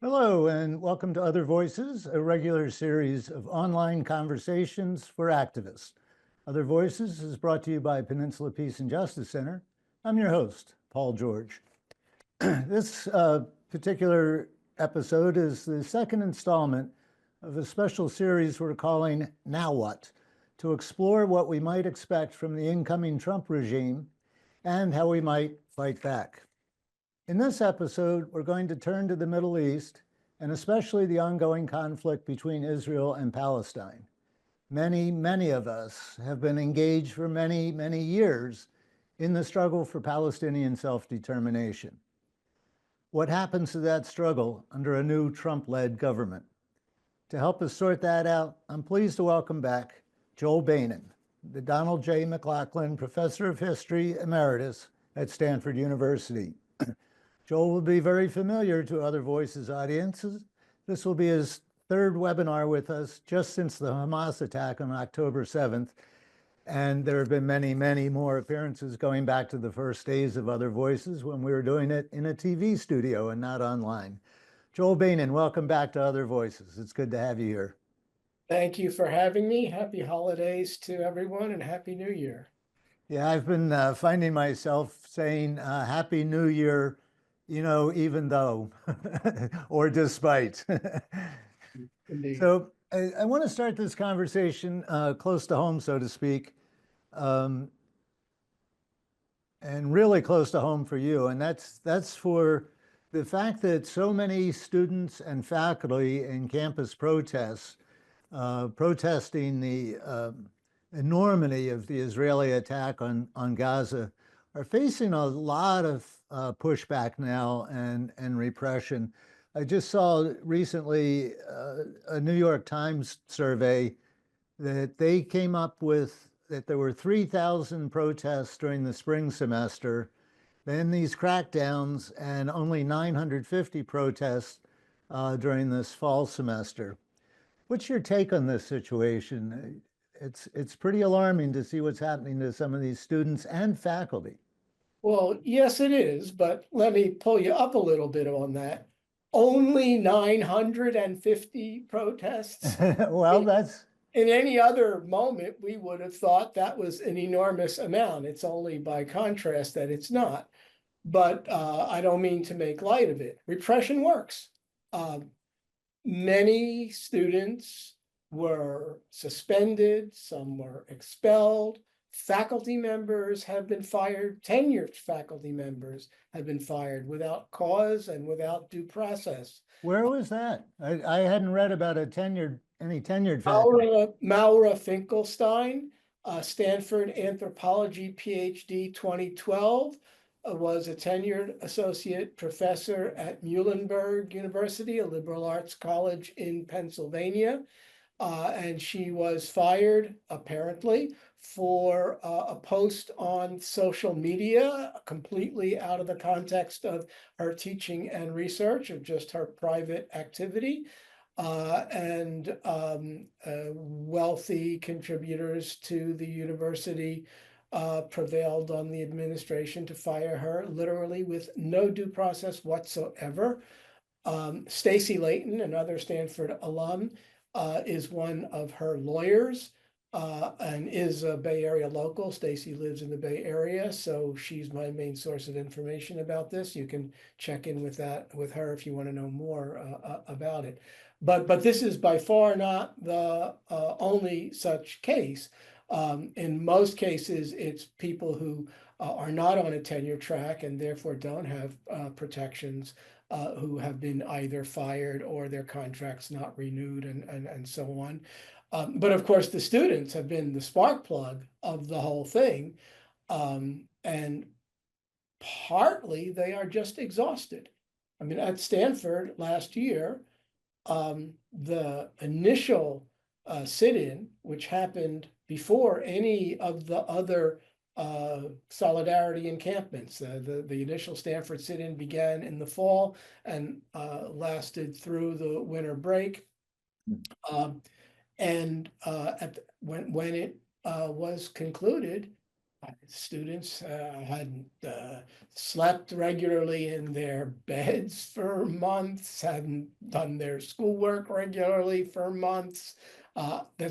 Hello, and welcome to Other Voices, a regular series of online conversations for activists. Other Voices is brought to you by Peninsula Peace and Justice Center. I'm your host, Paul George. This particular episode is the second installment of a special series we're calling Now What?, to explore what we might expect from the incoming Trump regime and how we might fight back. In this episode, we're going to turn to the Middle East, and especially the ongoing conflict between Israel and Palestine. Many of us have been engaged for many years in the struggle for Palestinian self-determination. What happens to that struggle under a new Trump-led government? To help us sort that out, I'm pleased to welcome back Joel Beinin, the Donald J. McLachlan Professor of History Emeritus at Stanford University. Joel will be very familiar to Other Voices audiences. This will be his third webinar with us just since the Hamas attack on October 7th. And there have been many more appearances going back to the first days of Other Voices when we were doing it in a TV studio and not online. Joel Beinin, welcome back to Other Voices. It's good to have you here. Thank you for having me. Happy holidays to everyone and Happy New Year. Yeah, I've been finding myself saying Happy New Year, even though, or despite. Indeed. So I want to start this conversation close to home, so to speak, and really close to home for you. And that's for the fact that so many students and faculty in campus protests, protesting the enormity of the Israeli attack on Gaza, are facing a lot of pushback now and repression. I just saw recently a New York Times survey that they came up with that there were 3,000 protests during the spring semester, then these crackdowns, and only 950 protests during this fall semester. What's your take on this situation? It's pretty alarming to see what's happening to some of these students and faculty. Well, yes, it is, but let me pull you up a little bit on that. Only 950 protests. Well, that's... In any other moment, we would have thought that was an enormous amount. It's only by contrast that it's not. But I don't mean to make light of it. Repression works. Many students were suspended, some were expelled. Faculty members have been fired, tenured faculty members have been fired without cause and without due process. Where was that? I hadn't read about any tenured faculty. Maura Finkelstein, Stanford Anthropology Ph.D. 2012, was a tenured associate professor at Muhlenberg University, a liberal arts college in Pennsylvania. And she was fired, apparently, for a post on social media, completely out of the context of her teaching and research, of just her private activity. And wealthy contributors to the university prevailed on the administration to fire her, literally with no due process whatsoever. Stacy Layton, another Stanford alum, is one of her lawyers and is a Bay Area local. Stacy lives in the Bay Area, so she's my main source of information about this. You can check in with her if you want to know more about it. But this is by far not the only such case. In most cases, it's people who are not on a tenure track and therefore don't have protections, who have been either fired or their contracts not renewed and so on. But of course, the students have been the spark plug of the whole thing. And partly they are just exhausted. I mean, at Stanford last year, the initial sit-in, which happened before any of the other solidarity encampments. The initial Stanford sit-in began in the fall and lasted through the winter break. When it was concluded, Students hadn't slept regularly in their beds for months, hadn't done their schoolwork regularly for months,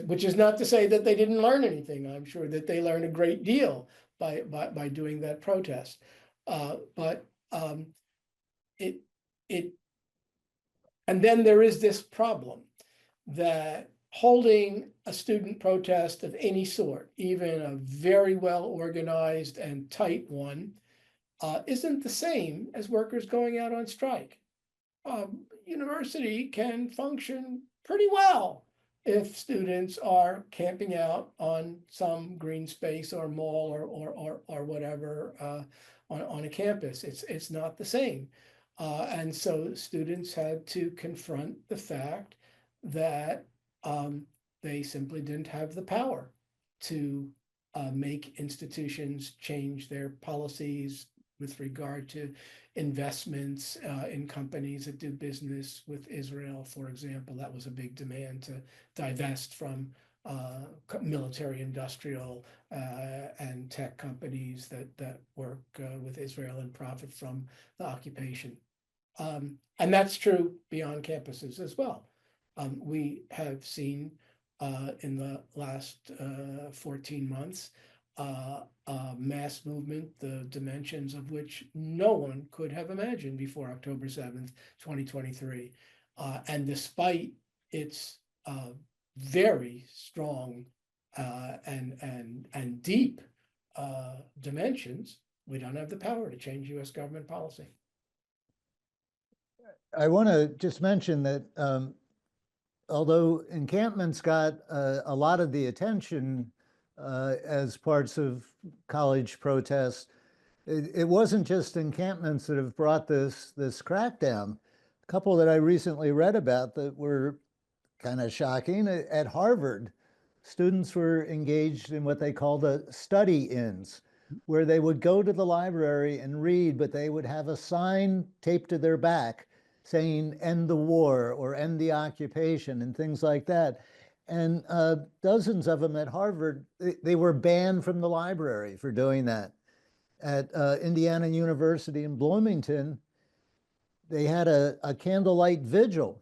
which is not to say that they didn't learn anything. I'm sure that they learned a great deal by doing that protest. But and then there is this problem that holding a student protest of any sort, even a very well organized and tight one, isn't the same as workers going out on strike. University can function pretty well if students are camping out on some green space or mall or whatever on a campus. It's not the same. And so students had to confront the fact that they simply didn't have the power to make institutions change their policies with regard to investments in companies that do business with Israel, for example. That was a big demand to divest from military, industrial, and tech companies that work with Israel and profit from the occupation. And that's true beyond campuses as well. We have seen in the last 14 months mass movement, the dimensions of which no one could have imagined before October 7th, 2023. And despite its very strong and deep dimensions, we don't have the power to change US government policy. I want to just mention that although encampments got a lot of the attention as parts of college protests, it wasn't just encampments that have brought this crackdown. A couple that I recently read about that were kind of shocking. At Harvard, students were engaged in what they call the study-ins, where they would go to the library and read, but they would have a sign taped to their back saying end the war or end the occupation and things like that. And dozens of them at Harvard, they were banned from the library for doing that. At Indiana University in Bloomington, they had a candlelight vigil.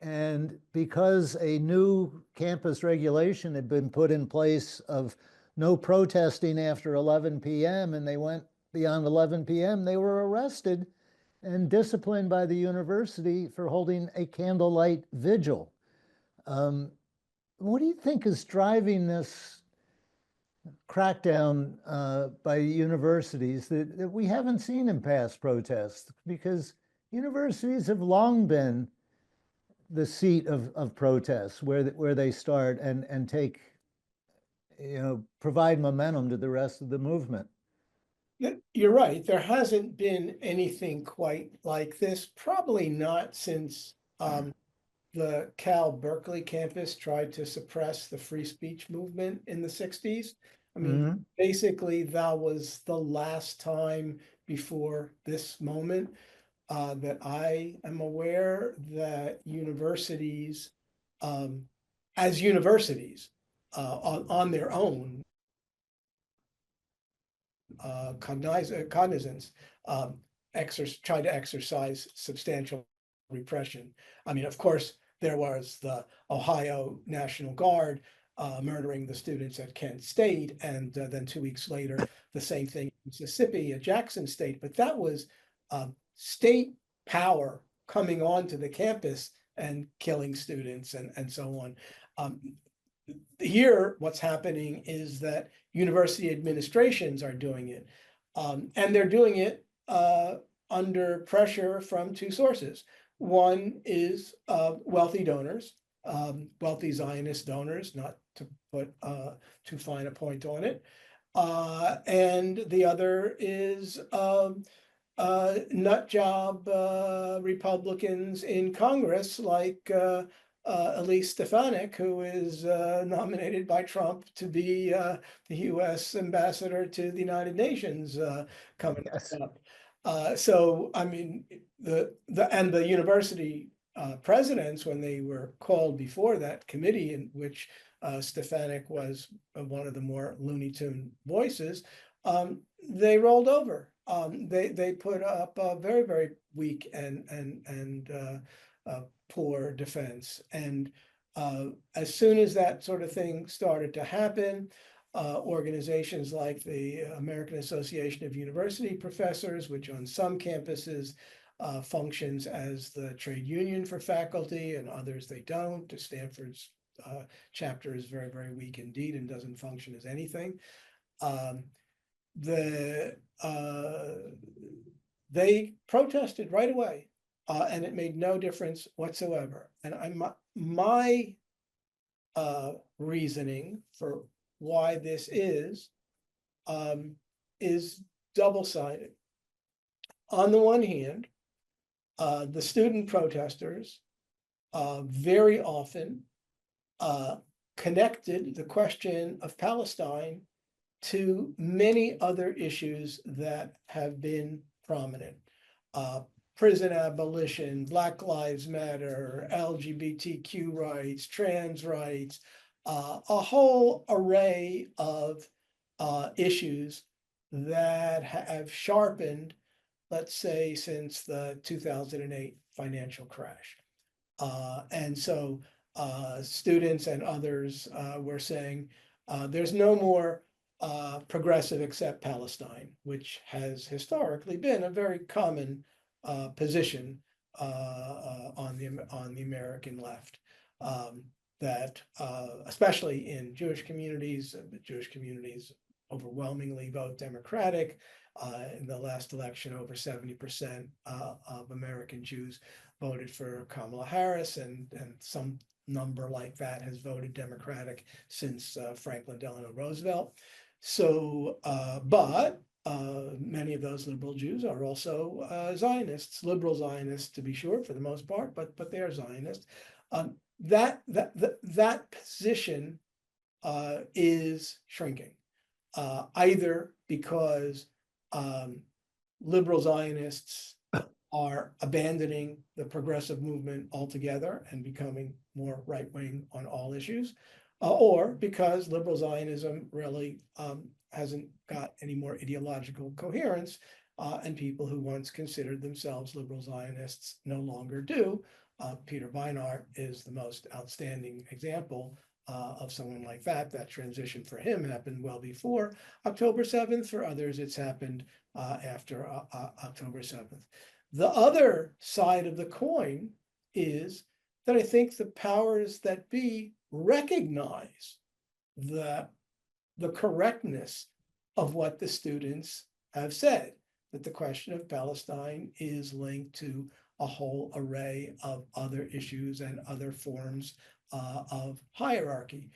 And because a new campus regulation had been put in place of no protesting after 11 p.m. and they went beyond 11 p.m., they were arrested and disciplined by the university for holding a candlelight vigil. What do you think is driving this crackdown by universities that we haven't seen in past protests? Because universities have long been the seat of protests where they start and take, provide momentum to the rest of the movement. You're right. There hasn't been anything quite like this, probably not since the Cal Berkeley campus tried to suppress the free speech movement in the 60s. I mean, basically, that was the last time before this moment that I am aware that universities, as universities, on their own, cognizance, try to exercise substantial repression. I mean, of course, there was the Ohio National Guard murdering the students at Kent State, and then 2 weeks later, the same thing in Mississippi at Jackson State. But that was state power coming onto the campus and killing students and so on. Here, what's happening is that university administrations are doing it, and they're doing it under pressure from two sources. One is wealthy donors, wealthy Zionist donors, not to put too fine a point on it, and the other is nut job Republicans in Congress like Elise Stefanik, who is nominated by Trump to be the U.S. ambassador to the United Nations coming up. So, I mean, the university presidents, when they were called before that committee in which Stefanik was one of the more Looney Tune voices, they rolled over. They put up a very, very weak and poor defense. And as soon as that sort of thing started to happen, organizations like the American Association of University Professors, which on some campuses functions as the trade union for faculty, and others they don't. Stanford's chapter is very, very weak indeed and doesn't function as anything. They protested right away, and it made no difference whatsoever. And my reasoning for why this is double-sided. On the one hand, the student protesters very often connected the question of Palestine to many other issues that have been prominent. Prison abolition, Black Lives Matter, LGBTQ rights, trans rights, a whole array of issues that have sharpened, let's say, since the 2008 financial crash. And so students and others were saying there's no more progressive except Palestine, which has historically been a very common position on the American left. That especially in Jewish communities overwhelmingly vote Democratic. In the last election, over 70% of American Jews voted for Kamala Harris, and some number like that has voted Democratic since Franklin Delano Roosevelt. So, but many of those liberal Jews are also Zionists, liberal Zionists to be sure, for the most part, but they are Zionists. That position is shrinking, either because liberal Zionists are abandoning the progressive movement altogether and becoming more right-wing on all issues, or because liberal Zionism really hasn't got any more ideological coherence, and people who once considered themselves liberal Zionists no longer do. Peter Beinart is the most outstanding example of someone like that. That transition for him happened well before October 7th. For others, it's happened after October 7th. The other side of the coin is that I think the powers that be recognize the correctness of what the students have said, that the question of Palestine is linked to a whole array of other issues and other forms of hierarchy.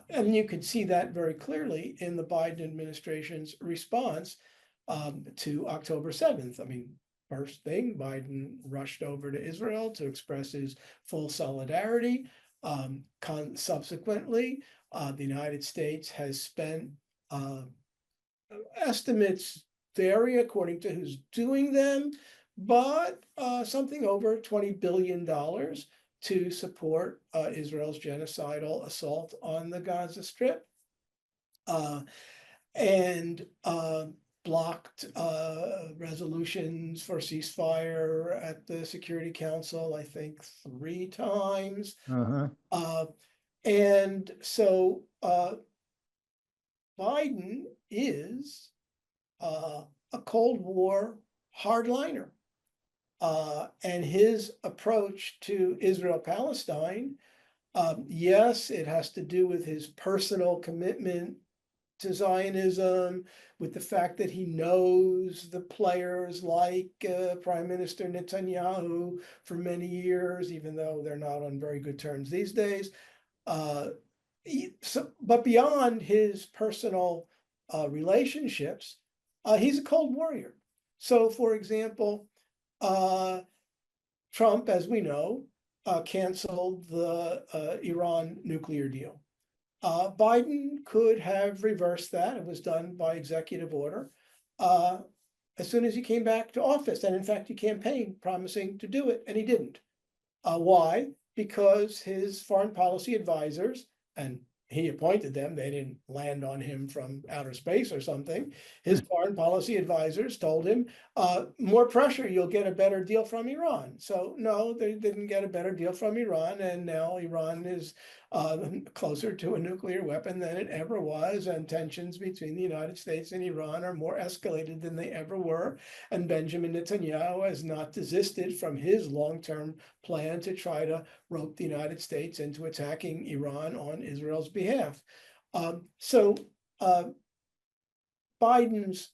And you could see that very clearly in the Biden administration's response to October 7th. I mean, first thing, Biden rushed over to Israel to express his full solidarity. Subsequently, the United States has spent, estimates vary according to who's doing them, but something over $20 billion to support Israel's genocidal assault on the Gaza Strip, and blocked resolutions for ceasefire at the Security Council, I think 3 times. And so Biden is a Cold War hardliner. And his approach to Israel-Palestine, yes, it has to do with his personal commitment to Zionism, with the fact that he knows the players like Prime Minister Netanyahu for many years, even though they're not on very good terms these days. But beyond his personal relationships, he's a cold warrior. So, for example, Trump, as we know, canceled the Iran nuclear deal. Biden could have reversed that. It was done by executive order as soon as he came back to office. And in fact, he campaigned promising to do it, and he didn't. Why? Because his foreign policy advisors, and he appointed them. They didn't land on him from outer space or something. His foreign policy advisors told him, more pressure, you'll get a better deal from Iran. So no, they didn't get a better deal from Iran. And now Iran is closer to a nuclear weapon than it ever was. And tensions between the United States and Iran are more escalated than they ever were. And Benjamin Netanyahu has not desisted from his long-term plan to try to rope the United States into attacking Iran on Israel's behalf. So Biden's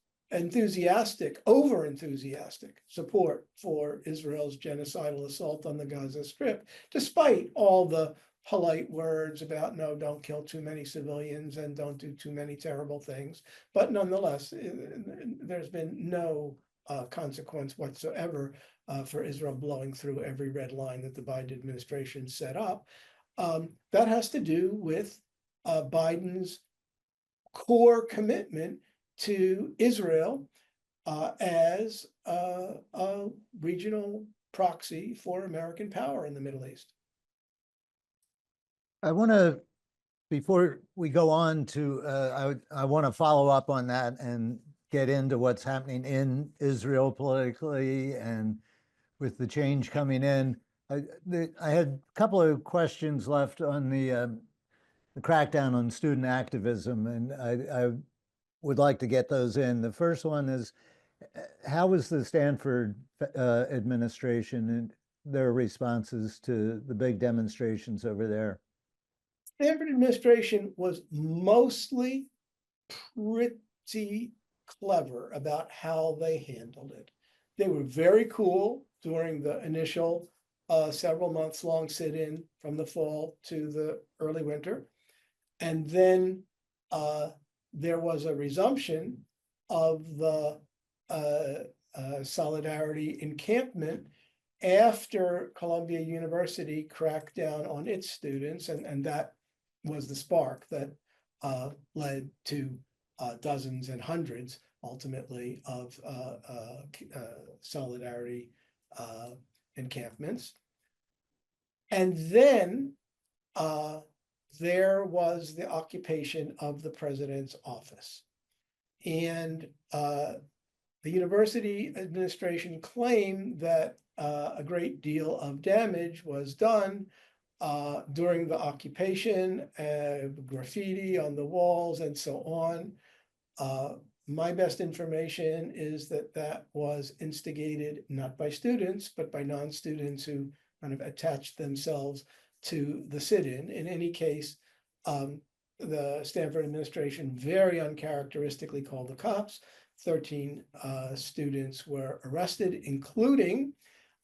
over-enthusiastic support for Israel's genocidal assault on the Gaza Strip, despite all the polite words about no, don't kill too many civilians and don't do too many terrible things. But nonetheless, there's been no consequence whatsoever for Israel blowing through every red line that the Biden administration set up. That has to do with Biden's core commitment to Israel as a regional proxy for American power in the Middle East. I want to, before we go on to, I want to follow up on that and get into what's happening in Israel politically and with the change coming in. I had a couple of questions left on the crackdown on student activism, and I would like to get those in. The first one is, how was the Stanford administration and their responses to the big demonstrations over there? Stanford administration was mostly pretty clever about how they handled it. They were very cool during the initial several months long sit-in from the fall to the early winter. And then there was a resumption of the solidarity encampment after Columbia University cracked down on its students, and that was the spark that led to dozens and hundreds, ultimately, of solidarity encampments. And then there was the occupation of the president's office. And the university administration claimed that a great deal of damage was done during the occupation, graffiti on the walls and so on. My best information is that that was instigated not by students, but by non-students who kind of attached themselves to the sit-in. In any case, the Stanford administration very uncharacteristically called the cops. 13 students were arrested, including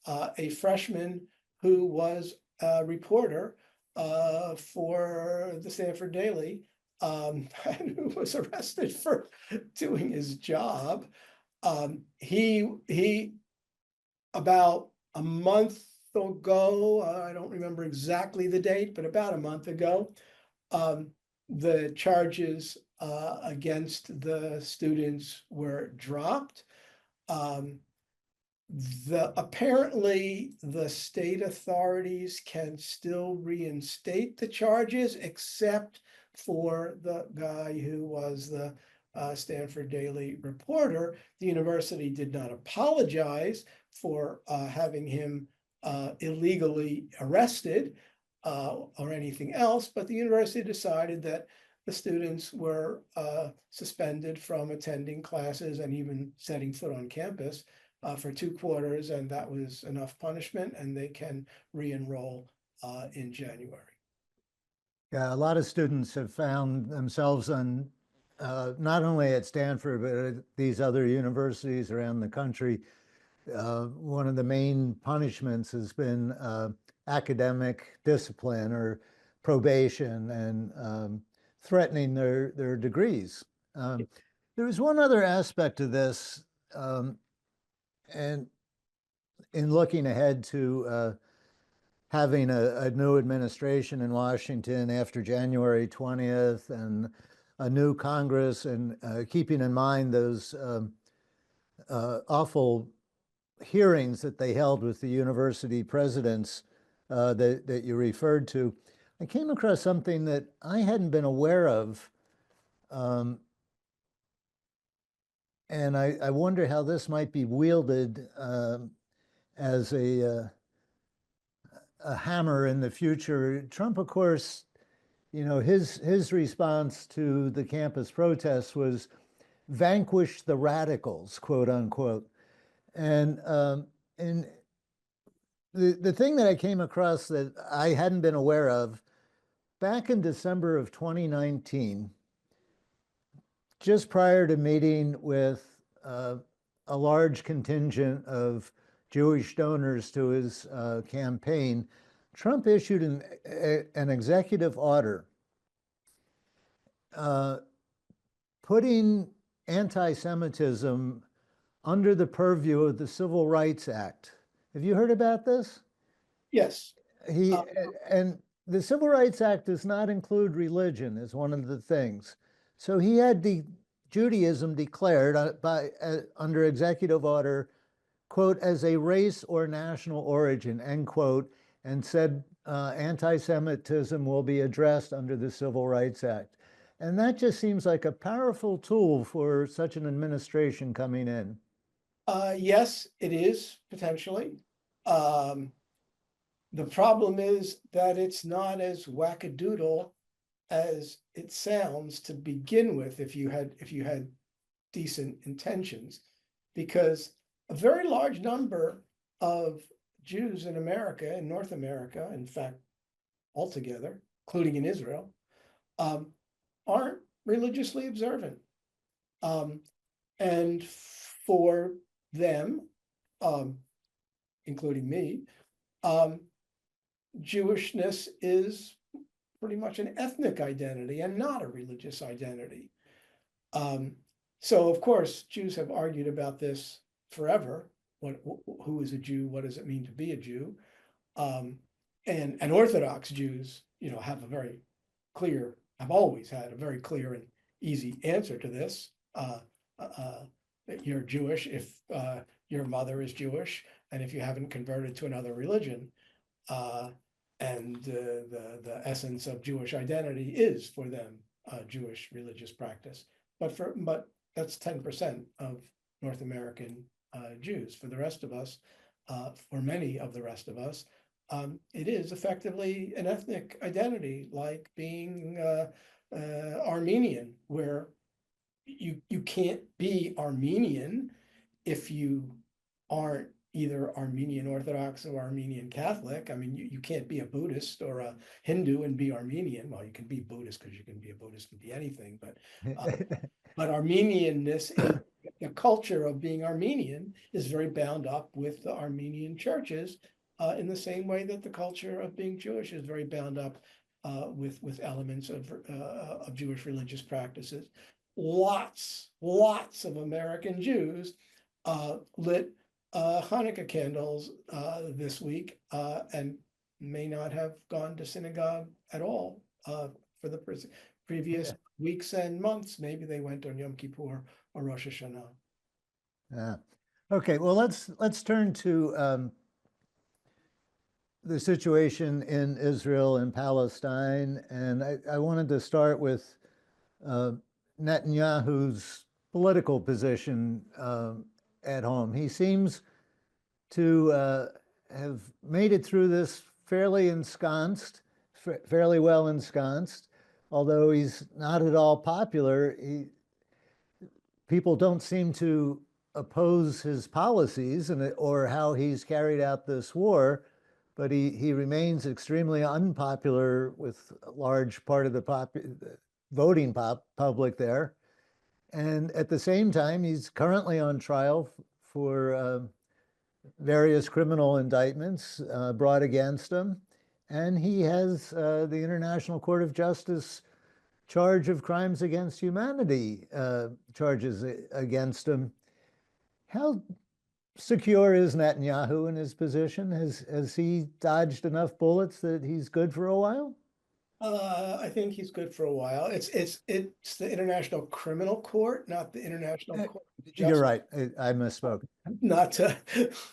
a freshman who was a reporter for the Stanford Daily, and who was arrested for doing his job. He about a month ago, I don't remember exactly the date, but about a month ago, the charges against the students were dropped. Apparently the state authorities can still reinstate the charges, except for the guy who was the Stanford Daily reporter. The university did not apologize for having him illegally arrested or anything else, but the university decided that the students were suspended from attending classes and even setting foot on campus for 2 quarters, and that was enough punishment, and they can re-enroll in January. Yeah, a lot of students have found themselves on, not only at Stanford, but at these other universities around the country. One of the main punishments has been academic discipline or probation and threatening their degrees. There was one other aspect of this, and in looking ahead to having a new administration in Washington after January 20th and a new Congress, and keeping in mind those awful hearings that they held with the university presidents that you referred to. I came across something that I hadn't been aware of. Um, and I wonder how this might be wielded as a hammer in the future. Trump, of course, his response to the campus protests was vanquish the radicals, quote unquote. And the thing that I came across that I hadn't been aware of back in December of 2019, just prior to meeting with a large contingent of Jewish donors to his campaign, Trump issued an executive order putting anti-Semitism under the purview of the Civil Rights Act. Have you heard about this? Yes. He and the Civil Rights Act does not include religion as one of the things. So he had the Judaism declared under executive order, quote, as a race or national origin, end quote, and said anti-Semitism will be addressed under the Civil Rights Act. And that just seems like a powerful tool for such an administration coming in. Yes, it is potentially. The problem is that it's not as wackadoodle as it sounds to begin with if you had decent intentions, because a very large number of Jews in America, in North America, in fact, altogether, including in Israel, aren't religiously observant. And for them, including me, Jewishness is pretty much an ethnic identity and not a religious identity. So of course, Jews have argued about this forever. Who is a Jew? What does it mean to be a Jew? And Orthodox Jews, have have always had a very clear and easy answer to this. That you're Jewish if your mother is Jewish, and if you haven't converted to another religion. And the essence of Jewish identity is for them Jewish religious practice. But that's 10% of North American Jews. For the rest of us, for many of the rest of us, it is effectively an ethnic identity, like being Armenian, where you can't be Armenian if you aren't either Armenian Orthodox or Armenian Catholic. I mean, you can't be a Buddhist or a Hindu and be Armenian. Well, you can be Buddhist because you can be a Buddhist and be anything, but Armenianness is the culture of being Armenian is very bound up with the Armenian churches, in the same way that the culture of being Jewish is very bound up with elements of Jewish religious practices. Lots of American Jews lit Hanukkah candles this week and may not have gone to synagogue at all for the previous weeks and months. Maybe they went on Yom Kippur or Rosh Hashanah. Yeah. Okay. Well, let's turn to the situation in Israel and Palestine, and I wanted to start with Netanyahu's political position at home. He seems to have made it through this fairly ensconced, fairly well ensconced, although he's not at all popular. People don't seem to oppose his policies or how he's carried out this war, but he remains extremely unpopular with a large part of the voting public there. And at the same time, he's currently on trial for various criminal indictments brought against him. And he has the International Court of Justice charge of crimes against humanity charges against him. How secure is Netanyahu in his position? Has he dodged enough bullets that he's good for a while? I think he's good for a while. It's the International Criminal Court, not the International Court of Justice. You're right. I misspoke.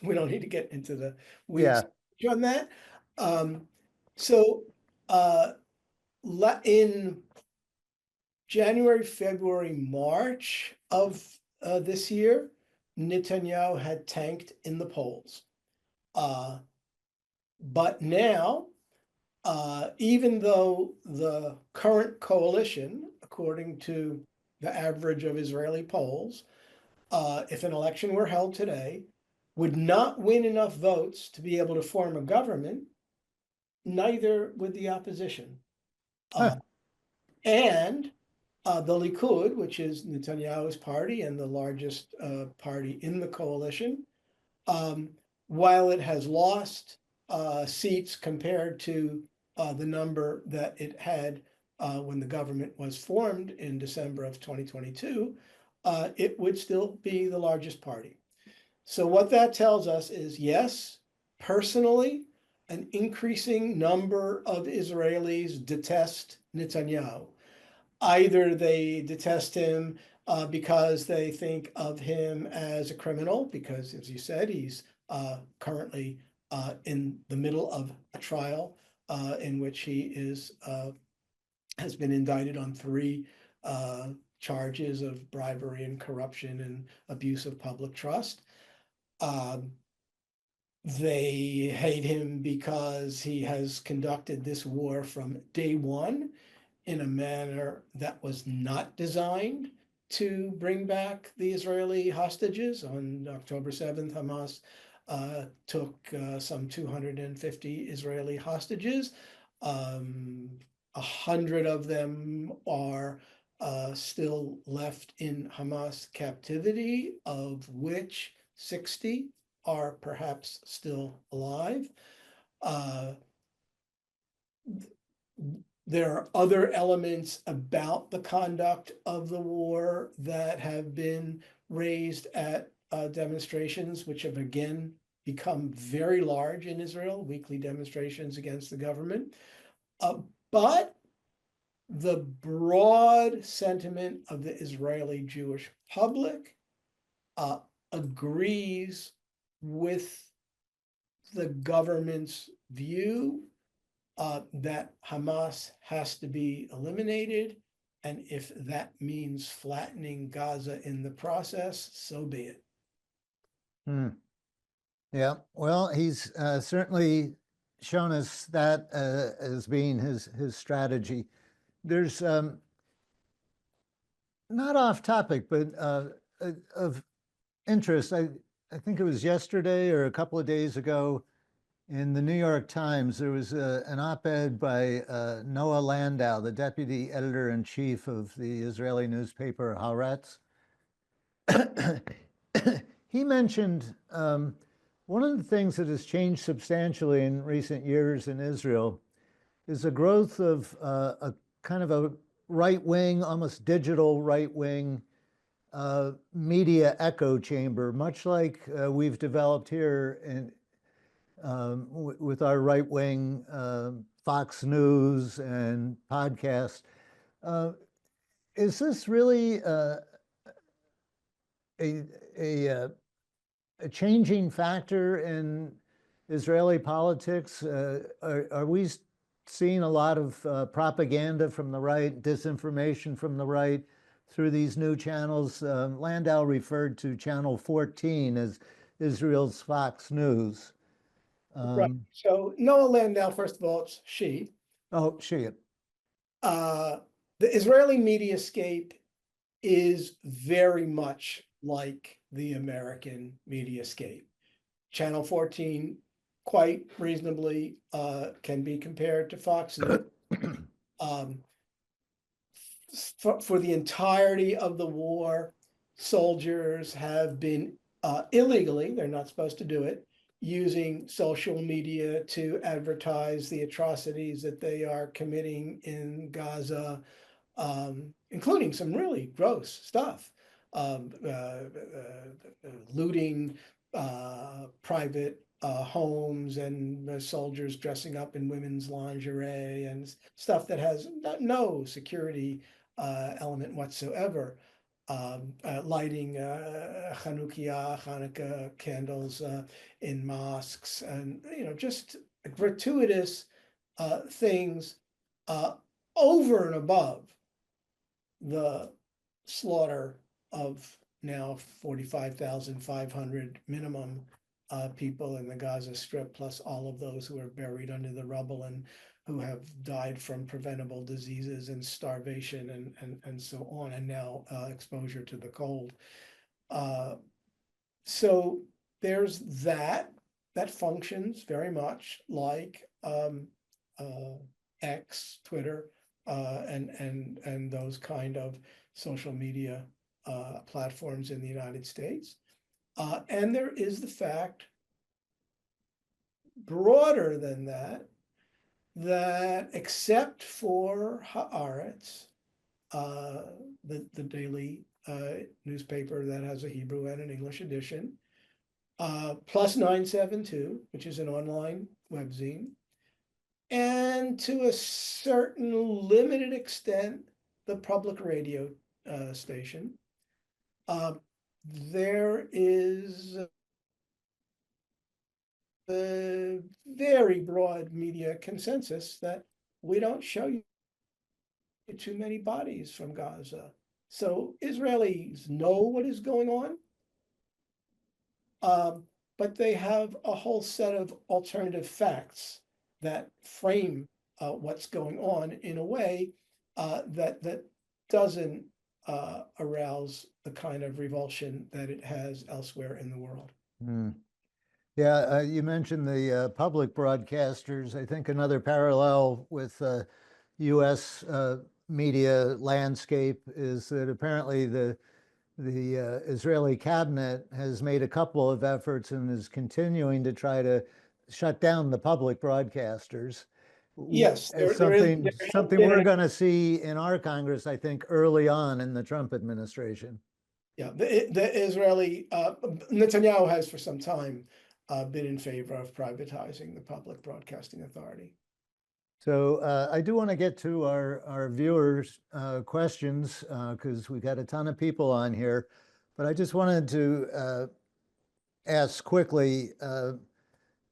We don't need to get into the weeds on that. So In January, February, March of this year, Netanyahu had tanked in the polls. But now, even though the current coalition, according to the average of Israeli polls, if an election were held today, would not win enough votes to be able to form a government, neither would the opposition. Huh. And the Likud, which is Netanyahu's party and the largest party in the coalition, while it has lost seats compared to the number that it had when the government was formed in December of 2022, it would still be the largest party. So what that tells us is, yes, personally, an increasing number of Israelis detest Netanyahu. Either they detest him because they think of him as a criminal, because, as you said, he's currently in the middle of a trial in which he has been indicted on 3 charges of bribery and corruption and abuse of public trust. They hate him because he has conducted this war from day one in a manner that was not designed to bring back the Israeli hostages. On October 7th, Hamas took some 250 Israeli hostages. 100 of them are still left in Hamas captivity, of which 60 are perhaps still alive. There are other elements about the conduct of the war that have been raised at demonstrations, which have again become very large in Israel, weekly demonstrations against the government. But the broad sentiment of the Israeli Jewish public agrees with the government's view that Hamas has to be eliminated. And if that means flattening Gaza in the process, so be it. Yeah, well, he's certainly shown us that as being his strategy. There's not off topic, but of interest. I think it was yesterday or a couple of days ago in the New York Times, there was an op-ed by Noah Landau, the deputy editor-in-chief of the Israeli newspaper Haaretz. He mentioned one of the things that has changed substantially in recent years in Israel is the growth of a kind of a right-wing, almost digital right-wing media echo chamber, much like we've developed here in with our right-wing Fox News and podcasts. Is this really a changing factor in Israeli politics? Are we seeing a lot of propaganda from the right, disinformation from the right through these new channels? Landau referred to Channel 14 as Israel's Fox News. Right. So Noah Landau, first of all, it's she. Oh, she. The Israeli mediascape is very much like the American mediascape. Channel 14 quite reasonably can be compared to Fox News. For the entirety of the war, soldiers have been illegally, they're not supposed to do it, using social media to advertise the atrocities that they are committing in Gaza, including some really gross stuff, looting private homes and soldiers dressing up in women's lingerie and stuff that has no security element whatsoever. Lighting Hanukkah candles in mosques, and just gratuitous things over and above the slaughter of now 45,500 minimum people in the Gaza Strip, plus all of those who are buried under the rubble and who have died from preventable diseases and starvation and so on, and now exposure to the cold. So there's that functions very much like X, Twitter, and those kind of social media platforms in the United States. And there is the fact, broader than that, that except for Haaretz, the daily newspaper that has a Hebrew and an English edition, plus 972, which is an online webzine, and to a certain limited extent, the public radio station. There is a very broad media consensus that we don't show you too many bodies from Gaza. So Israelis know what is going on, but they have a whole set of alternative facts that frame what's going on in a way that doesn't arouse the kind of revulsion that it has elsewhere in the world. Yeah, you mentioned the public broadcasters. I think another parallel with U.S. Media landscape is that apparently the Israeli cabinet has made a couple of efforts and is continuing to try to shut down the public broadcasters. Yes, something we're going to see in our Congress, I think, early on in the Trump administration. Yeah, the Israeli Netanyahu has for some time been in favor of privatizing the public broadcasting authority. So I do want to get to our viewers' questions because we got a ton of people on here, but I just wanted to ask quickly.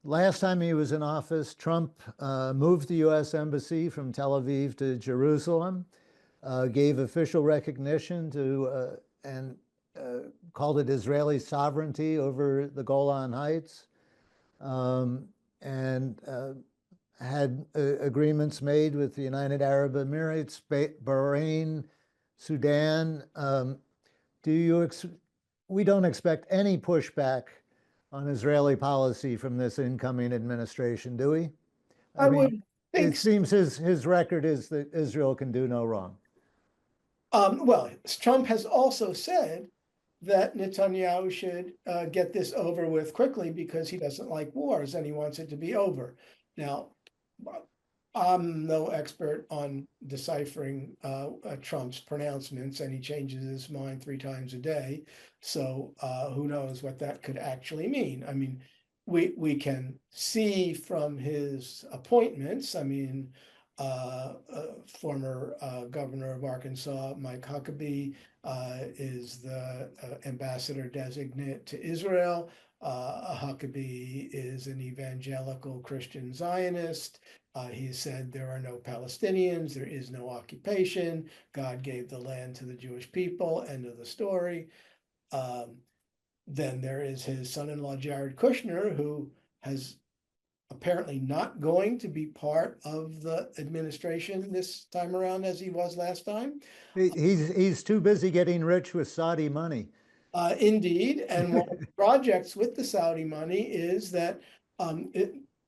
Last time he was in office, Trump moved the U.S. Embassy from Tel Aviv to Jerusalem, gave official recognition to and called it Israeli sovereignty over the Golan Heights, and had agreements made with the United Arab Emirates, Bahrain, Sudan. We don't expect any pushback on Israeli policy from this incoming administration, do we? I would think it seems his record is that Israel can do no wrong. Well, Trump has also said that Netanyahu should get this over with quickly because he doesn't like wars and he wants it to be over. Now, I'm no expert on deciphering Trump's pronouncements, and he changes his mind 3 times a day. So who knows what that could actually mean? I mean, we can see from his appointments. I mean, former governor of Arkansas, Mike Huckabee, is the ambassador designate to Israel. Huckabee is an evangelical Christian Zionist. He said there are no Palestinians, there is no occupation. God gave the land to the Jewish people, end of the story. Then there is his son-in-law, Jared Kushner, who has apparently not going to be part of the administration this time around as he was last time. He's too busy getting rich with Saudi money. Indeed, and one of the projects with the Saudi money is that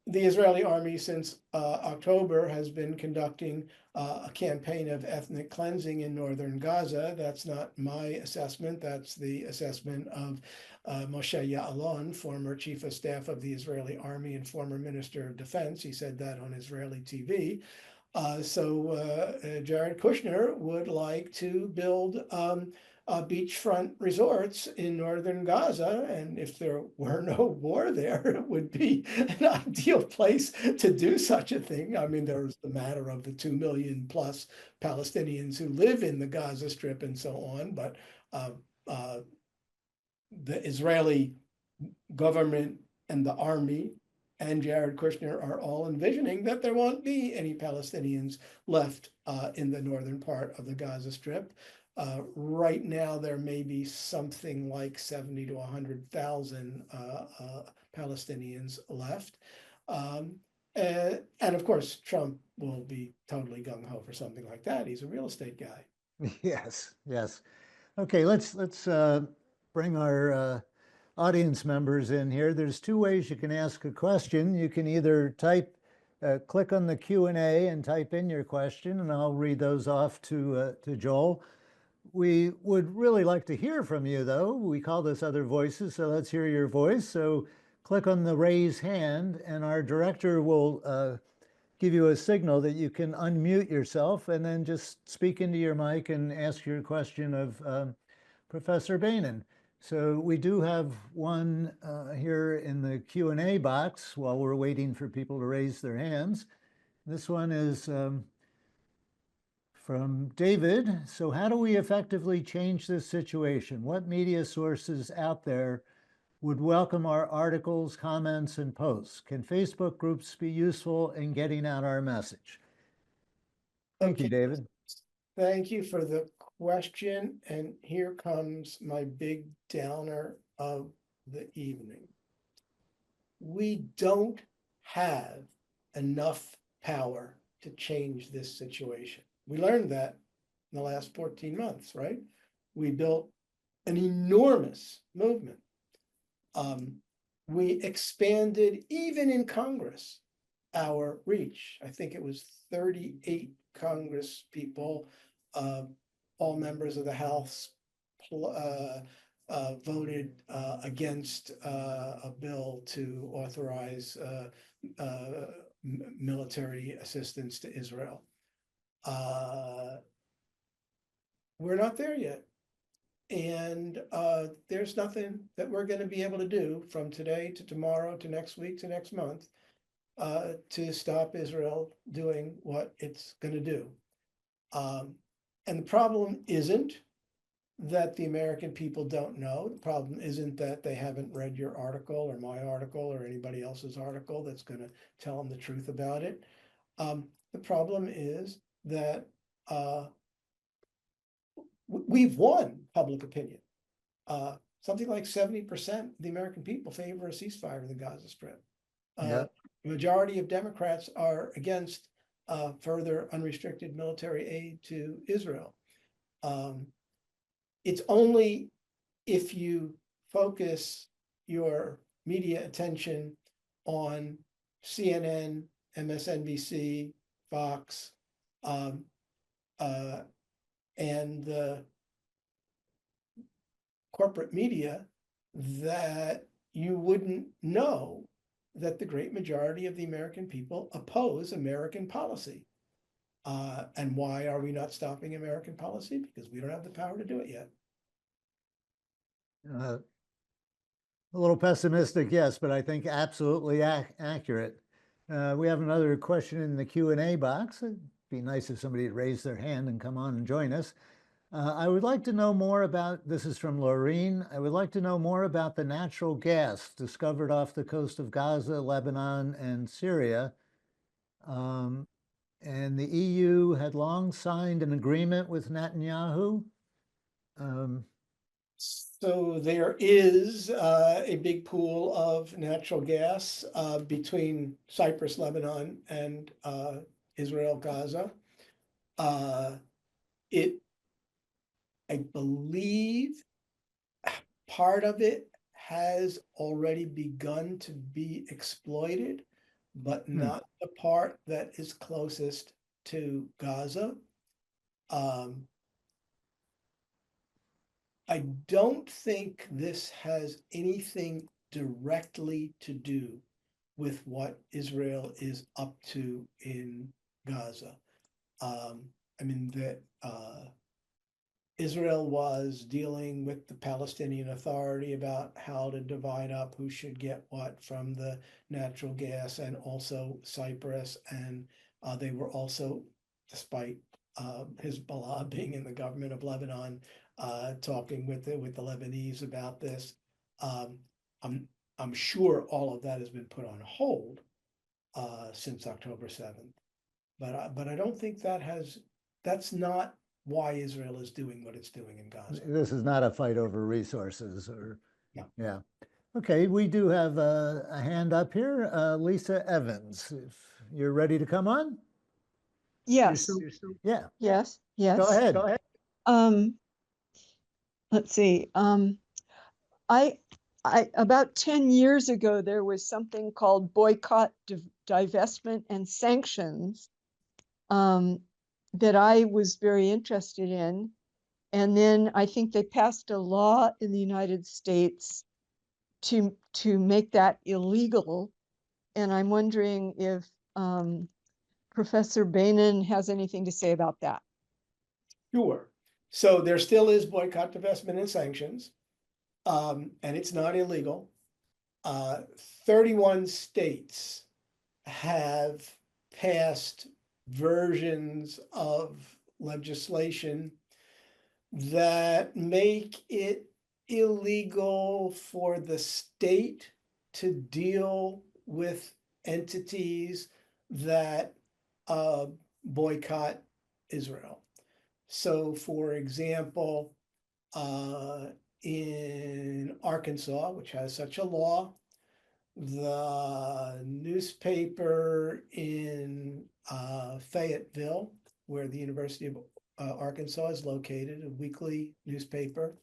the Israeli army since October has been conducting a campaign of ethnic cleansing in northern Gaza. That's not my assessment. That's the assessment of Moshe Ya'alon, former chief of staff of the Israeli army and former minister of defense. He said that on Israeli TV. So Jared Kushner would like to build beachfront resorts in northern Gaza, and if there were no war there, it would be an ideal place to do such a thing. I mean, there's the matter of the 2 million plus Palestinians who live in the Gaza Strip and so on, but the Israeli government and the army and Jared Kushner are all envisioning that there won't be any Palestinians left in the northern part of the Gaza Strip. Right now, there may be something like 70 to 100,000 Palestinians left. And of course, Trump will be totally gung-ho for something like that. He's a real estate guy. Yes, yes. Okay, let's bring our audience members in here. There's two ways you can ask a question. You can either click on the Q&A and type in your question, and I'll read those off to Joel. We would really like to hear from you, though. We call this Other Voices, so let's hear your voice. So click on the raise hand, and our director will give you a signal that you can unmute yourself and then just speak into your mic and ask your question of Professor Beinin. So we do have one here in the Q&A box while we're waiting for people to raise their hands. This one is from David. So how do we effectively change this situation? What media sources out there would welcome our articles, comments, and posts? Can Facebook groups be useful in getting out our message? Thank you, David. Thank you for the question. And here comes my big downer of the evening. We don't have enough power to change this situation. We learned that in the last 14 months, right? We built an enormous movement. We expanded, even in Congress, our reach. I think it was 38 Congress people, all members of the House, voted against a bill to authorize military assistance to Israel. We're not there yet. And there's nothing that we're going to be able to do from today to tomorrow to next week to next month to stop Israel doing what it's going to do. And the problem isn't that the American people don't know. The problem isn't that they haven't read your article or my article or anybody else's article that's going to tell them the truth about it. The problem is that we've won public opinion. Something like 70% of the American people favor a ceasefire in the Gaza Strip. The majority of Democrats are against further unrestricted military aid to Israel. It's only if you focus your media attention on CNN, MSNBC, Fox, and the corporate media that you wouldn't know that the great majority of the American people oppose American policy. And why are we not stopping American policy? Because we don't have the power to do it yet. A little pessimistic, yes, but I think absolutely accurate. We have another question in the Q&A box. It'd be nice if somebody would raise their hand and come on and join us. I would like to know more about, this is from Laureen, I would like to know more about the natural gas discovered off the coast of Gaza, Lebanon, and Syria. And the EU had long signed an agreement with Netanyahu. So there is a big pool of natural gas between Cyprus, Lebanon, and Israel, Gaza. I believe part of it has already begun to be exploited, but not the part that is closest to Gaza. I don't think this has anything directly to do with what Israel is up to in Gaza. I mean, that Israel was dealing with the Palestinian Authority about how to divide up who should get what from the natural gas, and also Cyprus. And they were also, despite Hezbollah being in the government of Lebanon, talking with the Lebanese about this. I'm sure all of that has been put on hold since October 7th. But I don't think that's not why Israel is doing what it's doing in Gaza. This is not a fight over resources or, No. yeah. Okay, we do have a hand up here, Lisa Evans. If you're ready to come on? Yes, Yeah, yes, yes. go ahead. Let's see. I about 10 years ago, there was something called boycott, divestment, and sanctions that I was very interested in. And then I think they passed a law in the United States to make that illegal. And I'm wondering if Professor Beinin has anything to say about that. Sure. So there still is boycott, divestment, and sanctions, and it's not illegal. 31 states have passed versions of legislation that make it illegal for the state to deal with entities that boycott Israel. So, for example, in Arkansas, which has such a law, the newspaper in Fayetteville, where the University of Arkansas is located, a weekly newspaper,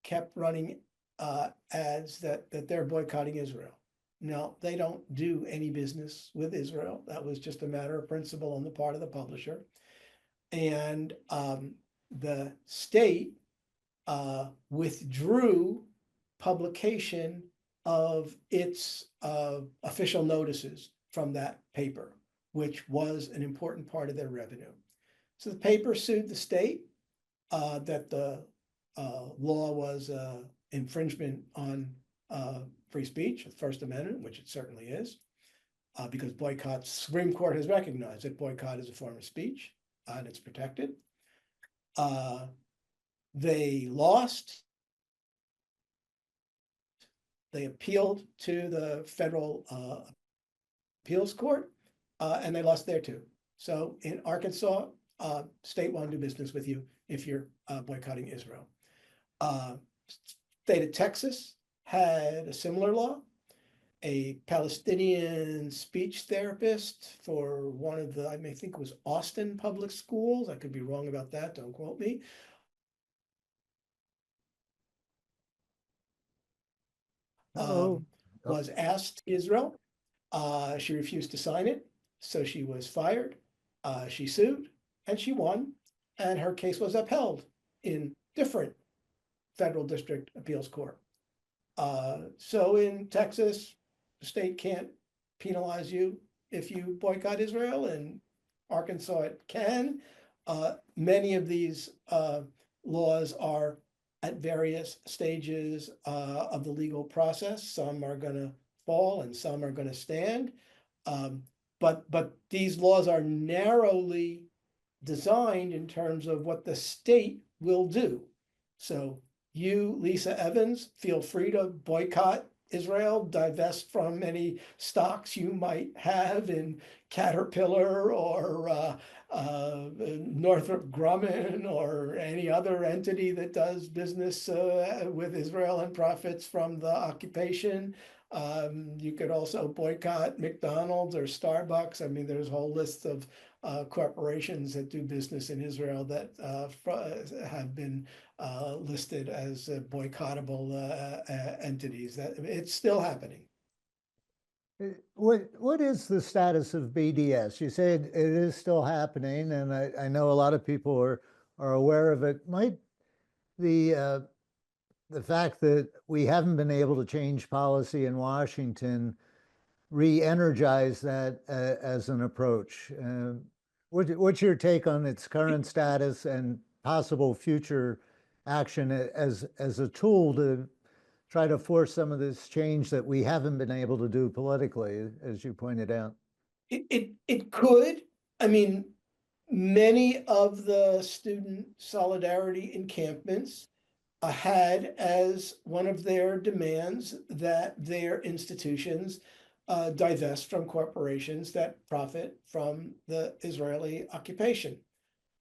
kept running ads that they're boycotting Israel. Now, they don't do any business with Israel. That was just a matter of principle on the part of the publisher. And the state withdrew publication of its official notices from that paper, which was an important part of their revenue. So the paper sued the state that the law was infringement on free speech, the First Amendment, which it certainly is, because boycott, Supreme Court has recognized that boycott is a form of speech and it's protected. They lost. They appealed to the federal appeals court, and they lost there too. So in Arkansas, state won't do business with you if you're boycotting Israel. State of Texas had a similar law. A Palestinian speech therapist for one of the, I may think it was Austin public schools, I could be wrong about that, don't quote me, was asked Israel. She refused to sign it, so she was fired. She sued and she won, and her case was upheld in different federal district appeals court. So in Texas, the state can't penalize you if you boycott Israel. In Arkansas, it can. Many of these laws are at various stages of the legal process. Some are going to fall and some are going to stand. But these laws are narrowly designed in terms of what the state will do. So you, Lisa Evans, feel free to boycott Israel, divest from any stocks you might have in Caterpillar or Northrop Grumman or any other entity that does business with Israel and profits from the occupation. You could also boycott McDonald's or Starbucks. I mean, there's a whole list of corporations that do business in Israel that have been listed as boycottable entities. That it's still happening. What is the status of BDS? You said it is still happening, and I know a lot of people are aware of it. Might the fact that we haven't been able to change policy in Washington re-energize that as an approach? What's your take on its current status and possible future action as a tool to try to force some of this change that we haven't been able to do politically, as you pointed out? It could. I mean, many of the student solidarity encampments had as one of their demands that their institutions divest from corporations that profit from the Israeli occupation.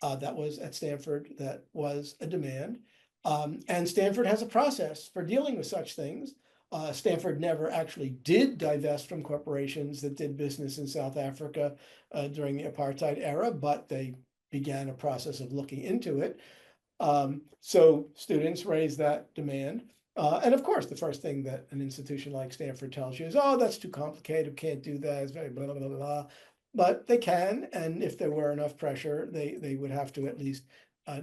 That was at Stanford, that was a demand. And Stanford has a process for dealing with such things. Stanford never actually did divest from corporations that did business in South Africa during the apartheid era, but they began a process of looking into it. So students raise that demand. And of course, the first thing that an institution like Stanford tells you is, oh, that's too complicated, can't do that, it's very blah, blah, blah, blah. But they can, and if there were enough pressure, they would have to at least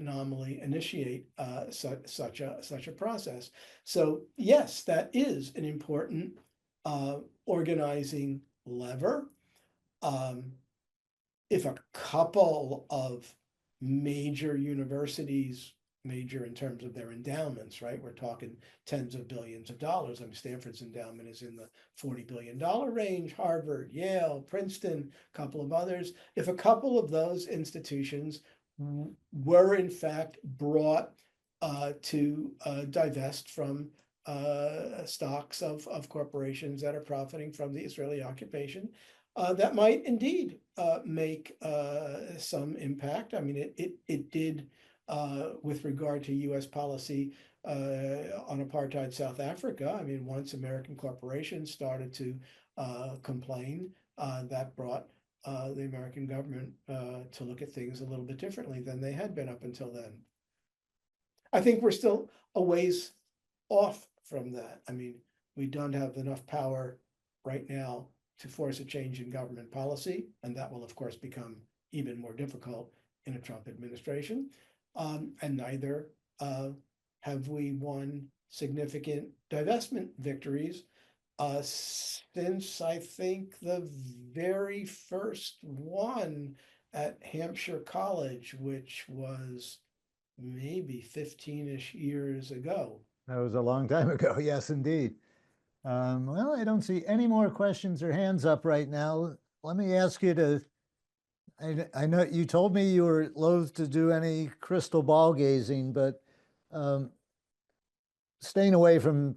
nominally initiate such a process. So yes, that is an important organizing lever. If a couple of major universities, major in terms of their endowments, right? We're talking tens of billions of dollars. I mean, Stanford's endowment is in the $40 billion range, Harvard, Yale, Princeton, a couple of others. If a couple of those institutions were in fact brought to divest from stocks of corporations that are profiting from the Israeli occupation, that might indeed make some impact. I mean, it did with regard to U.S. policy on apartheid South Africa. I mean, once American corporations started to complain, that brought the American government to look at things a little bit differently than they had been up until then. I think we're still a ways off from that. I mean, we don't have enough power right now to force a change in government policy, and that will, of course, become even more difficult in a Trump administration. And neither have we won significant divestment victories since I think the very first one at Hampshire College, which was maybe 15-ish years ago. That was a long time ago. Yes, indeed. Well, I don't see any more questions or hands up right now. Let me ask you to, I know you told me you were loath to do any crystal ball gazing, but staying away from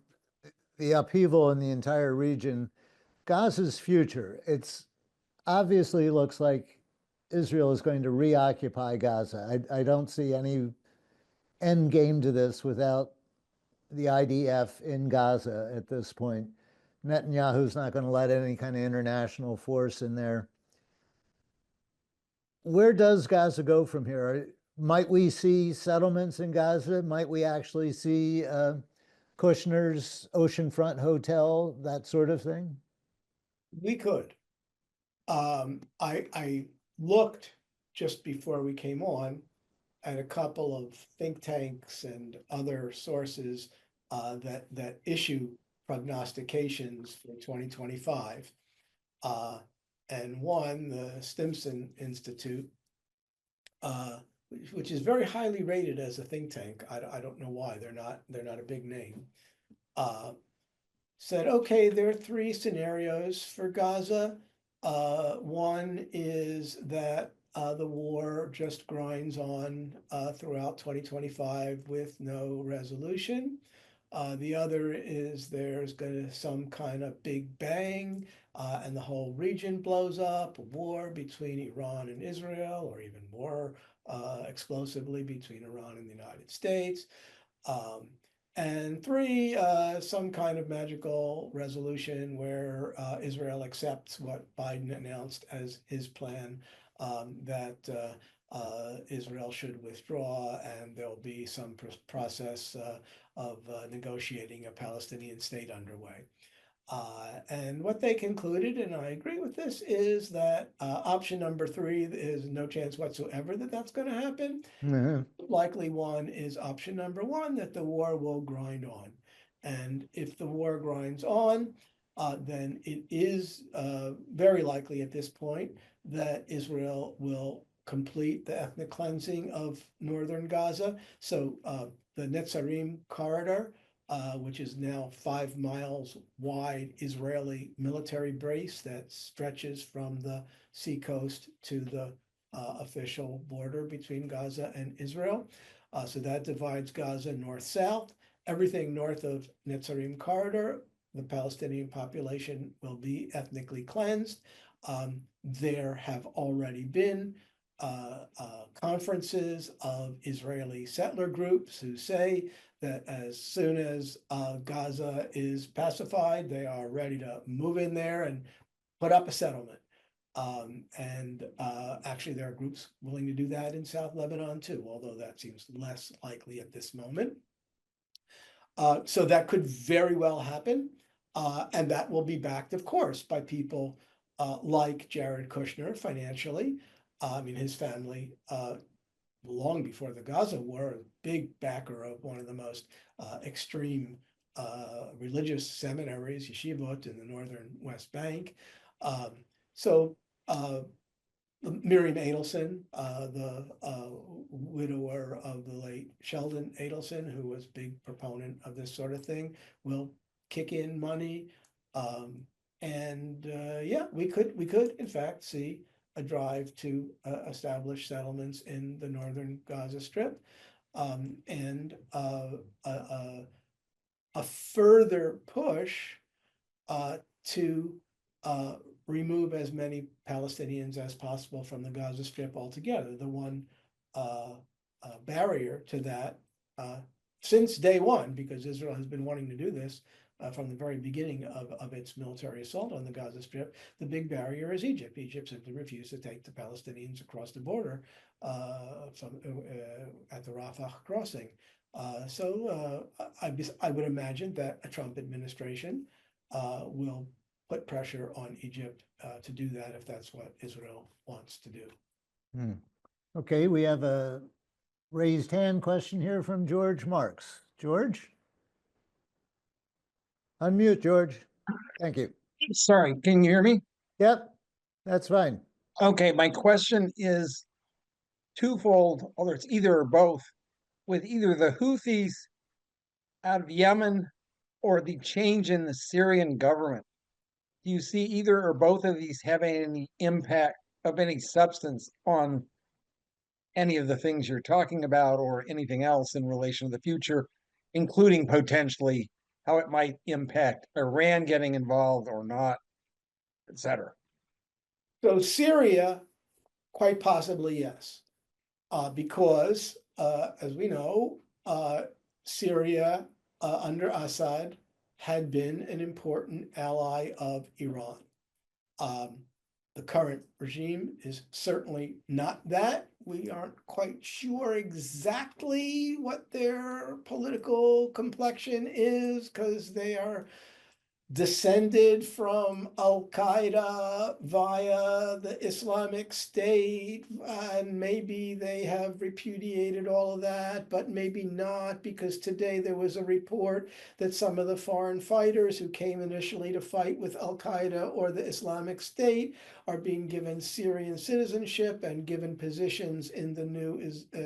the upheaval in the entire region, Gaza's future, it's obviously looks like Israel is going to reoccupy Gaza. I don't see any end game to this without the IDF in Gaza at this point. Netanyahu's not going to let any kind of international force in there. Where does Gaza go from here? Might we see settlements in Gaza? Might we actually see Kushner's oceanfront hotel, that sort of thing? We could. I looked just before we came on at a couple of think tanks and other sources that issue prognostications for 2025. And one, the Stimson Institute, which is very highly rated as a think tank. I don't know why, they're not a big name. Said, okay, there are three scenarios for Gaza. One is that the war just grinds on throughout 2025 with no resolution. The other is there's going to some kind of big bang and the whole region blows up, a war between Iran and Israel, or even more explosively between Iran and the United States. And three, some kind of magical resolution where Israel accepts what Biden announced as his plan, that Israel should withdraw, and there'll be some process of negotiating a Palestinian state underway. And what they concluded, and I agree with this, is that option number three is no chance whatsoever that that's going to happen. Mm-hmm. Likely one is option number one, that the war will grind on. And if the war grinds on, then it is very likely at this point that Israel will complete the ethnic cleansing of northern Gaza. So the Netzarim corridor, which is now 5 miles wide Israeli military base that stretches from the seacoast to the official border between Gaza and Israel. So that divides Gaza north-south. Everything north of Netzarim corridor, the Palestinian population will be ethnically cleansed. There have already been conferences of Israeli settler groups who say that as soon as Gaza is pacified, they are ready to move in there and put up a settlement. Actually, there are groups willing to do that in South Lebanon too, although that seems less likely at this moment. So that could very well happen. And that will be backed, of course, by people like Jared Kushner financially. I mean, his family, long before the Gaza war, a big backer of one of the most extreme religious seminaries, yeshivot, in the northern West Bank. Miriam Adelson, the widower of the late Sheldon Adelson, who was a big proponent of this sort of thing, will kick in money. Yeah, we could in fact see a drive to establish settlements in the northern Gaza Strip, and a further push to remove as many Palestinians as possible from the Gaza Strip altogether. The one barrier to that since day one, because Israel has been wanting to do this from the very beginning of its military assault on the Gaza Strip, the big barrier is Egypt. Egypt simply refused to take the Palestinians across the border at the Rafah crossing. I would imagine that a Trump administration will put pressure on Egypt to do that if that's what Israel wants to do. Okay, we have a raised hand question here from George Marks. George? Unmute, George. Thank you. Sorry, can you hear me? Yep, that's fine. Okay, my question is twofold, although it's either or both. With either the Houthis out of Yemen or the change in the Syrian government, do you see either or both of these having any impact of any substance on any of the things you're talking about or anything else in relation to the future, including potentially how it might impact Iran getting involved or not, et cetera? So Syria, quite possibly yes, because as we know, Syria under Assad had been an important ally of Iran. The current regime is certainly not that. We aren't quite sure exactly what their political complexion is, because they are descended from Al-Qaeda via the Islamic State, and maybe they have repudiated all of that, but maybe not, because today there was a report that some of the foreign fighters who came initially to fight with Al-Qaeda or the Islamic State are being given Syrian citizenship and given positions in the new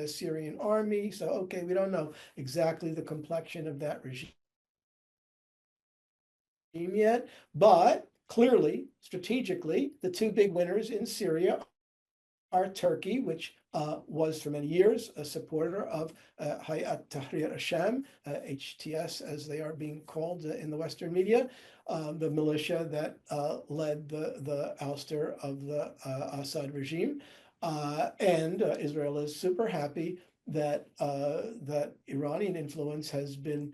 Syrian army. So, okay, we don't know exactly the complexion of that regime yet, but clearly, strategically, the two big winners in Syria are Turkey, which was for many years a supporter of Hayat Tahrir al-Sham, HTS as they are being called in the Western media, the militia that led the ouster of the Assad regime. And Israel is super happy that that Iranian influence has been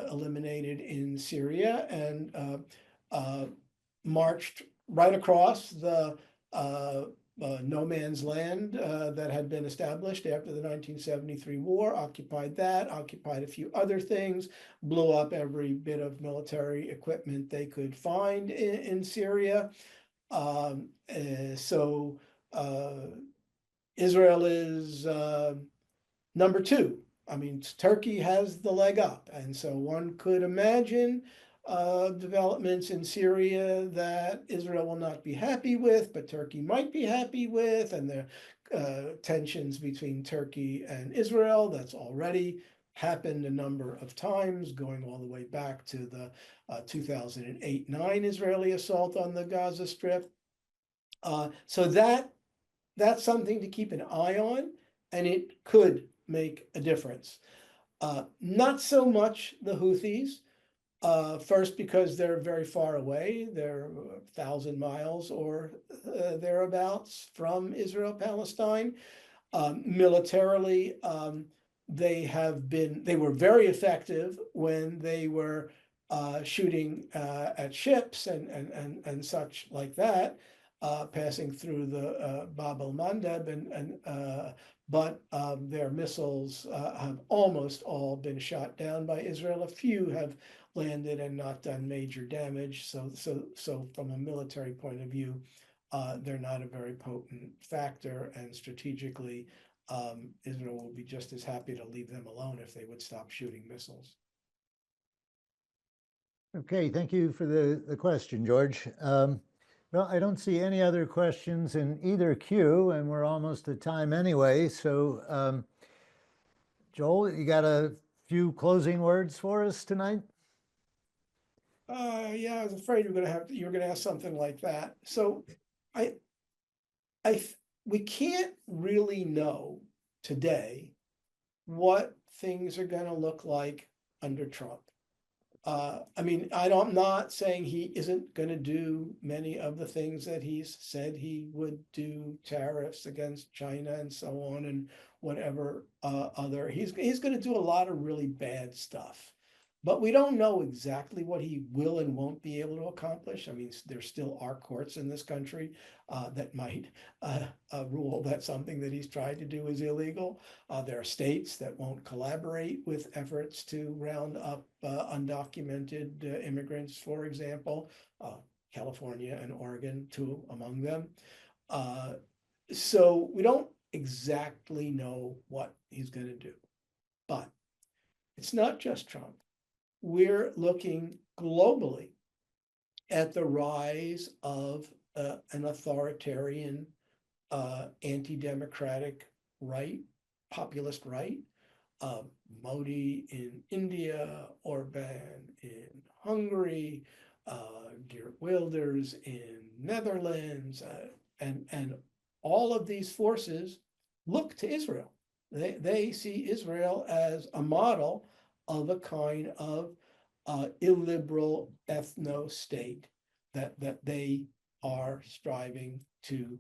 eliminated in Syria and marched right across the no man's land that had been established after the 1973 war, occupied that, occupied a few other things, blew up every bit of military equipment they could find in Syria. Israel is number two. I mean, Turkey has the leg up. And so one could imagine developments in Syria that Israel will not be happy with, but Turkey might be happy with, and the tensions between Turkey and Israel, that's already happened a number of times, going all the way back to the 2008-9 Israeli assault on the Gaza Strip. So that that's something to keep an eye on, and it could make a difference. Not so much the Houthis. First, because they're very far away, they're 1,000 miles or thereabouts from Israel, Palestine. Militarily, they were very effective when they were shooting at ships and such like that, passing through the Bab el-Mandeb, but their missiles have almost all been shot down by Israel. A few have landed and not done major damage. So from a military point of view, they're not a very potent factor, and strategically, Israel will be just as happy to leave them alone if they would stop shooting missiles. Okay, thank you for the question, George. Well, I don't see any other questions in either queue, and we're almost at time anyway. So, Joel, you got a few closing words for us tonight? Yeah, I was afraid you were gonna ask something like that. So we can't really know today what things are gonna look like under Trump. I mean, I'm not saying he isn't gonna do many of the things that he's said he would do, tariffs against China and so on, and whatever other, he's gonna do a lot of really bad stuff. But we don't know exactly what he will and won't be able to accomplish. I mean, there still are courts in this country that might rule that something that he's tried to do is illegal. There are states that won't collaborate with efforts to round up undocumented immigrants, for example, California and Oregon, two among them. So we don't exactly know what he's going to do. But it's not just Trump. We're looking globally at the rise of an authoritarian, anti-democratic right, populist right. Modi in India, Orban in Hungary, Geert Wilders in Netherlands, and all of these forces look to Israel. They see Israel as a model of a kind of illiberal ethno-state that they are striving to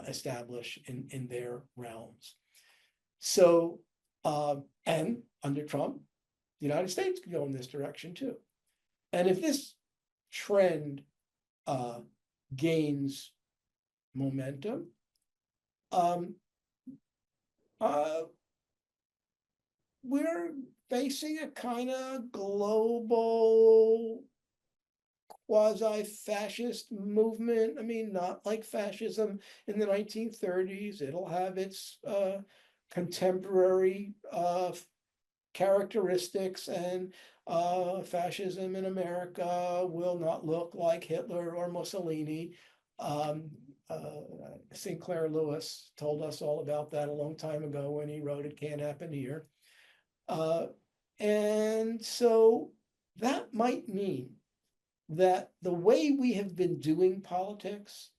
establish in their realms. So, and under Trump, the United States could go in this direction too. And if this trend gains momentum, we're facing a kind of global quasi-fascist movement. I mean, not like fascism in the 1930s. It'll have its contemporary characteristics, and fascism in America will not look like Hitler or Mussolini. Sinclair Lewis told us all about that a long time ago when he wrote It Can't Happen Here. And so that might mean that the way we have been doing politics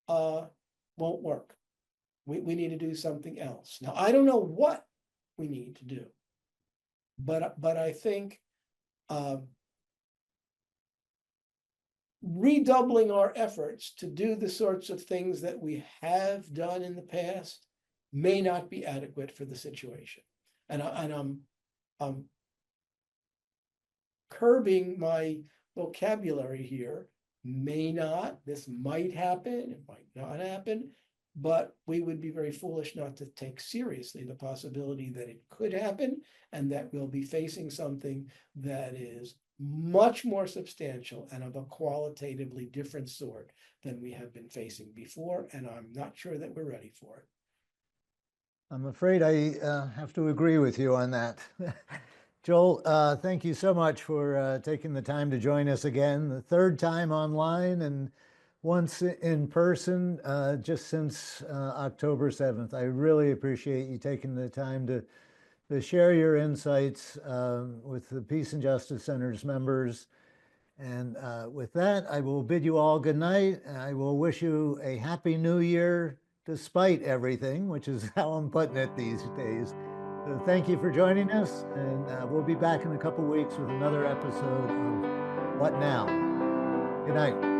won't work. We need to do something else. Now, I don't know what we need to do, but I think redoubling our efforts to do the sorts of things that we have done in the past may not be adequate for the situation. And I'm curbing my vocabulary here. May not, this might happen, it might not happen, but we would be very foolish not to take seriously the possibility that it could happen, and that we'll be facing something that is much more substantial and of a qualitatively different sort than we have been facing before, and I'm not sure that we're ready for it. I'm afraid I have to agree with you on that. Joel, thank you so much for taking the time to join us again, the third time online and once in person just since October 7th. I really appreciate you taking the time to share your insights with the Peace and Justice Center's members. And with that, I will bid you all good night. I will wish you a happy new year, despite everything, which is how I'm putting it these days. So thank you for joining us, and we'll be back in a couple weeks with another episode of What Now? Good night.